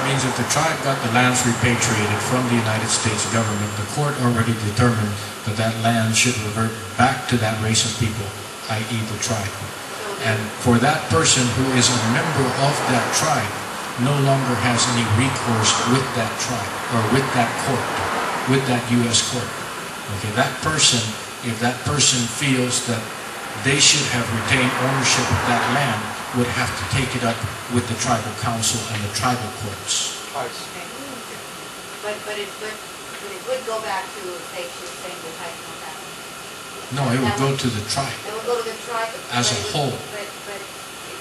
means if the tribe got the lands repatriated from the United States government, the court already determined that that land should revert back to that race of people, i.e. the tribe. And for that person who is a member of that tribe, no longer has any recourse with that tribe, or with that court, with that U.S. court. Okay, that person, if that person feels that they should have retained ownership of that land, would have to take it up with the tribal council and the tribal courts. But it would go back to, say, saying the type of family. No, it would go to the tribe. It would go to the tribe as a whole. But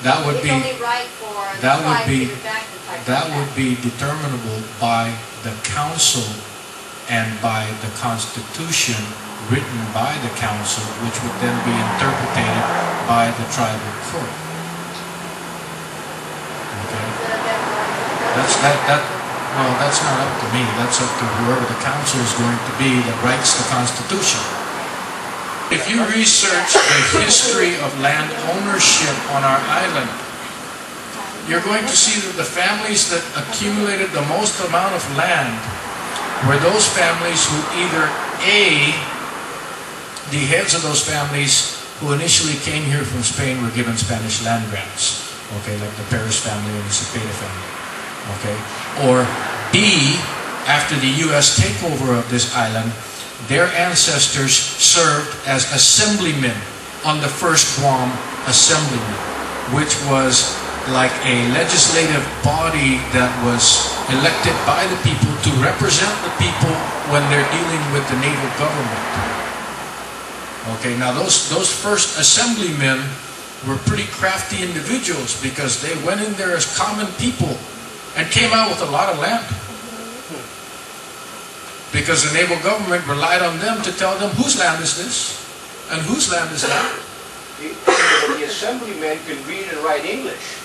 that would it's be only right for the tribe to give back the type that of would be determinable by the council and by the Constitution written by the council, which would then be interpreted by the tribal court. Okay? No, that's not up to me. That's up to whoever the council is going to be that writes the Constitution. If you research the history of land ownership on our island, you're going to see that the families that accumulated the most amount of land were those families who either A, the heads of those families who initially came here from Spain were given Spanish land grants, okay, like the Perez family and the Cepeda family, okay, or B, after the U.S. takeover of this island, their ancestors served as assemblymen on the first Guam Assemblyman, which was like a legislative body that was elected by the people to represent the people when they're dealing with the naval government. Okay, now those first assemblymen were pretty crafty individuals because they went in there as common people and came out with a lot of land. Because the naval government relied on them to tell them whose land is this and whose land is that. The assemblymen can read and write English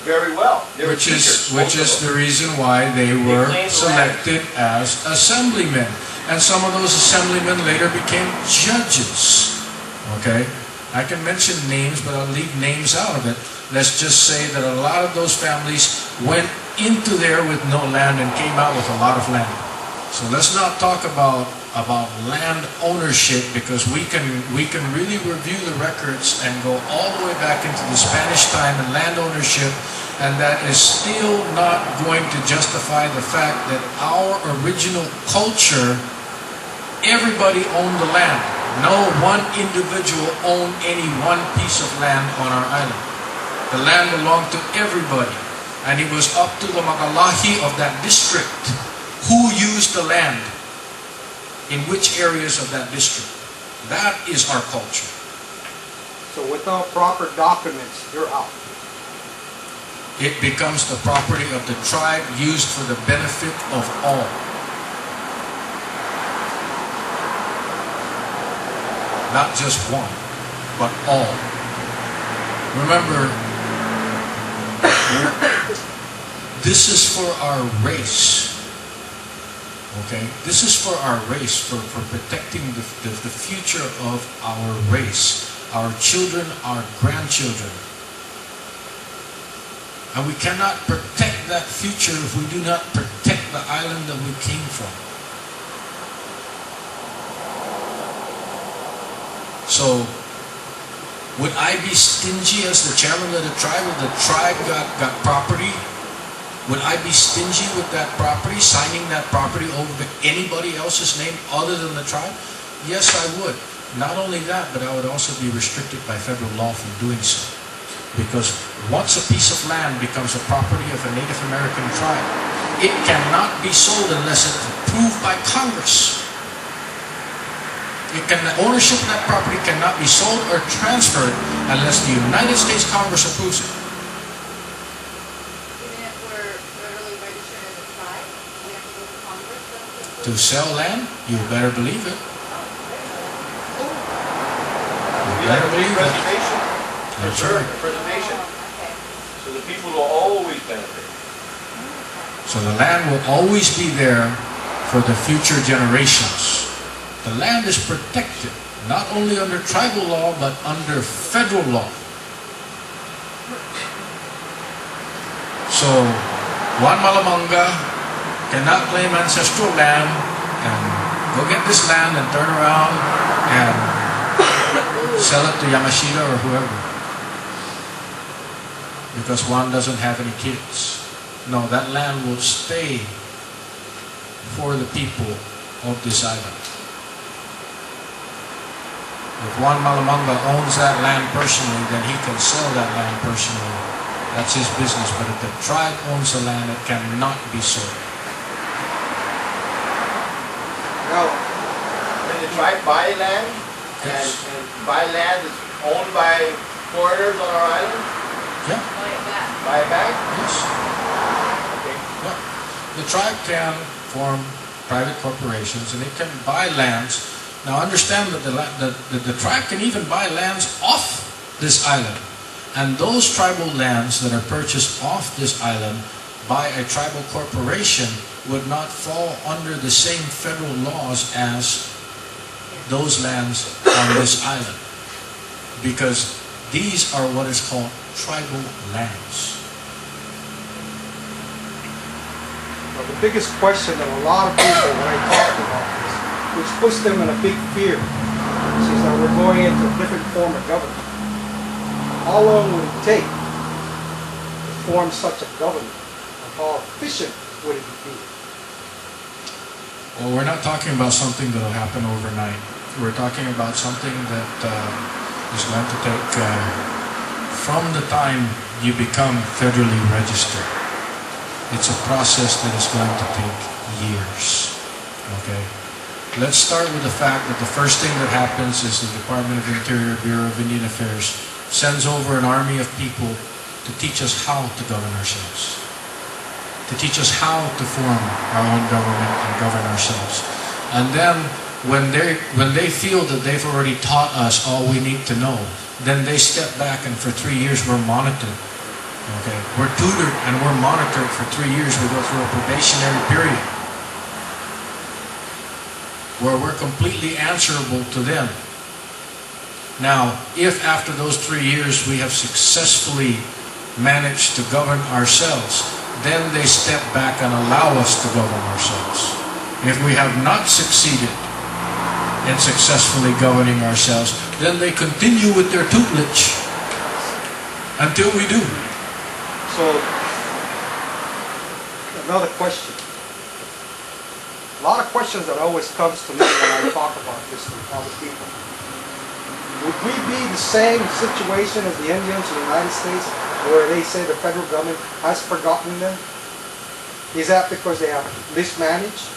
very well. Which is the reason why they were selected as assemblymen. And some of those assemblymen later became judges. Okay? I can mention names, but I'll leave names out of it. Let's just say that a lot of those families went into there with no land and came out with a lot of land. So let's not talk about land ownership, because we can really review the records and go all the way back into the Spanish time and land ownership, and that is still not going to justify the fact that our original culture, everybody owned the land. No one individual owned any one piece of land on our island. The land belonged to everybody, and it was up to the Magalahi of that district who used the land in which areas of that district. That is our culture. So without proper documents, you're out. It becomes the property of the tribe used for the benefit of all. Not just one, but all. Remember, this is for our race. Okay? This is for our race, for protecting the future of our race, our children, our grandchildren. And we cannot protect that future if we do not protect the island that we came from. So, would I be stingy as the chairman of the tribe if the tribe got property? Would I be stingy with that property, signing that property over to anybody else's name other than the tribe? Yes, I would. Not only that, but I would also be restricted by federal law from doing so. Because once a piece of land becomes a property of a Native American tribe, it cannot be sold unless it's approved by Congress. Ownership of that property cannot be sold or transferred unless the United States Congress approves it. To sell land, you better believe it. You better believe it. That's right. Preservation. So the people will always benefit. So the land will always be there for the future generations. The land is protected, not only under tribal law, but under federal law. So Juan Malamanga cannot claim ancestral land and go get this land and turn around and sell it to Yamashita or whoever. Because Juan doesn't have any kids. No, that land will stay for the people of this island. If Juan Malamanga owns that land personally, then he can sell that land personally. That's his business. But if the tribe owns the land, it cannot be sold. Now, When the tribe buy land, Yes. and buy land that's owned by foreigners on our island, Yeah, Buy it back. buy it back? yes. Okay. Yeah. The tribe can form private corporations and it can buy lands. Now understand that the tribe can even buy lands off this island. And those tribal lands that are purchased off this island by a tribal corporation would not fall under the same federal laws as those lands on this island. Because these are what is called tribal lands. well, the biggest question that a lot of people, when I talk about this, which puts them in a big fear, is that we're going into a different form of government. How long would it take to form such a government? And how efficient would it be? Well, we're not talking about something that will happen overnight. We're talking about something that is going to take from the time you become federally registered. It's a process that is going to take years. Okay? Let's start with the fact that the first thing that happens is the Department of Interior, Bureau of Indian Affairs sends over an army of people to teach us how to govern ourselves, to teach us how to form our own government and govern ourselves. And then when they feel that they've already taught us all we need to know, then they step back and for 3 years we're monitored. Okay? We're tutored and we're monitored for 3 years. We go through a probationary period where we're completely answerable to them. Now, if after those 3 years we have successfully managed to govern ourselves, then they step back and allow us to govern ourselves. If we have not succeeded in successfully governing ourselves, then they continue with their tutelage until we do. So, another question. A lot of questions that always comes to me when I talk about this to other people. Would we be the same situation as the Indians in the United States, where they say the federal government has forgotten them? Is that because they have mismanaged?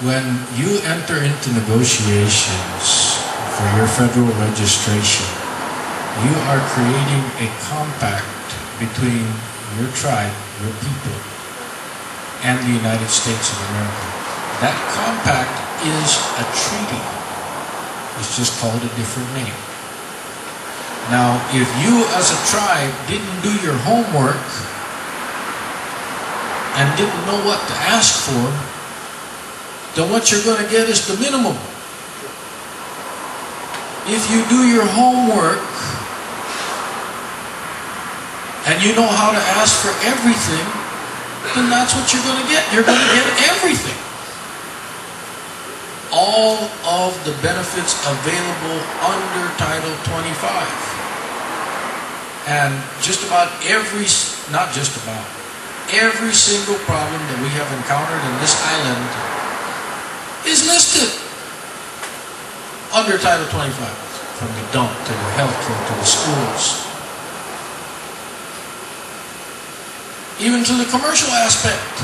When you enter into negotiations for your federal registration, you are creating a compact between your tribe, your people, and the United States of America. That compact is a treaty. It's just called a different name. Now, if you as a tribe didn't do your homework and didn't know what to ask for, then what you're going to get is the minimum. If you do your homework and you know how to ask for everything, then that's what you're going to get. You're going to get everything. All of the benefits available under Title 25. And just about every single problem that we have encountered in this island is listed under Title 25. From the dump to the healthcare to the schools. Even to the commercial aspect.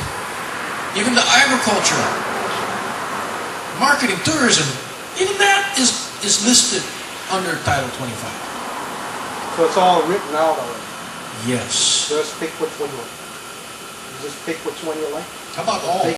Even the agriculture. Marketing, tourism. Even that is listed under Title 25. So it's all written out already. Yes. Just pick which one you like. You just pick which one you like. How about all?